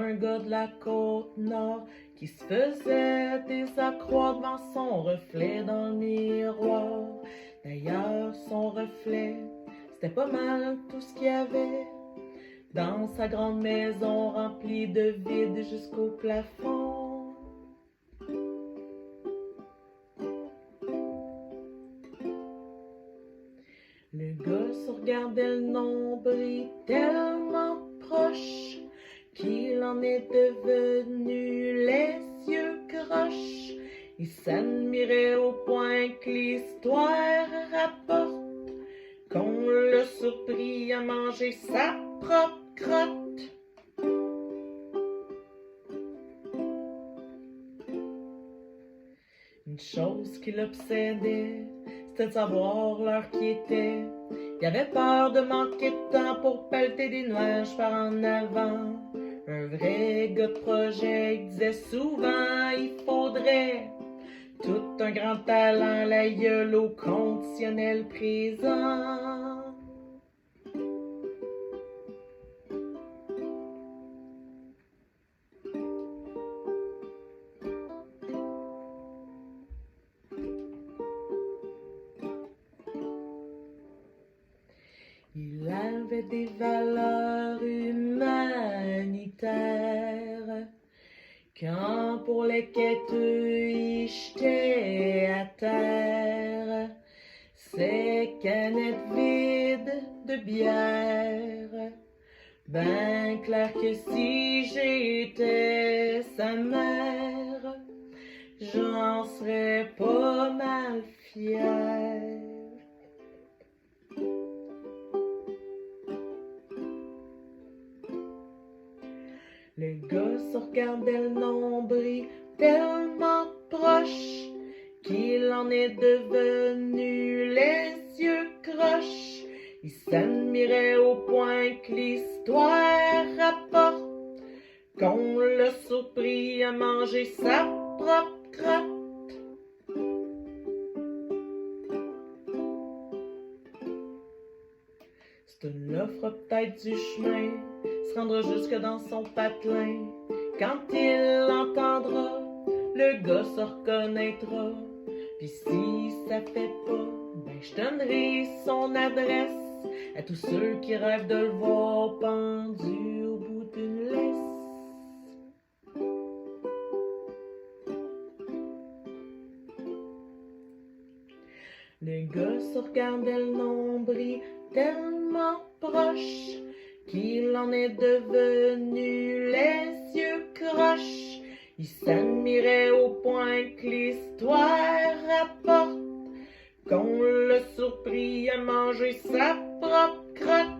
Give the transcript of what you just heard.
un gars de la Côte-Nord qui se faisait des accrocs devant son reflet dans le miroir. D'ailleurs, son reflet, c'était pas mal tout ce qu'il y avait dans sa grande maison remplie de vide jusqu'au plafond. Le gars se regardait le nombril tellement proche qu'il en est devenu les yeux croches. Il s'admirait au point que l'histoire rapporte qu'on l'a surpris à manger sa propre crotte. Une chose qui l'obsédait, c'était de savoir l'heure qui était. Il avait peur de manquer de temps pour pelleter des nuages par en avant. Un vrai gars de projet, il disait souvent il faudrait tout un grand talent, la gueule au conditionnel présent. Il avait des valeurs humanitaires quand pour les quêteux il jetait à terre ses canettes vides de bière. Ben clair que si j'étais sa mère, j'en serais pas mal fière. Le gars se regardait le nombril tellement proche qu'il en est devenu les yeux croches. Il s'admirait au point que l'histoire rapporte qu'on l'a surpris à manger sa propre crotte. C'est une offre peut-être du chemin, se rendra jusque dans son patelin. Quand il l'entendra, le gars se reconnaîtra. Puis si ça fait pas, ben je donnerai son adresse à tous ceux qui rêvent de le voir pendu au bout d'une laisse. Le gars se regardait le nombril tellement proche qu'il en est devenu les yeux croches. Il s'admirait au point que l'histoire rapporte qu'on l'a surpris à manger sa propre crotte.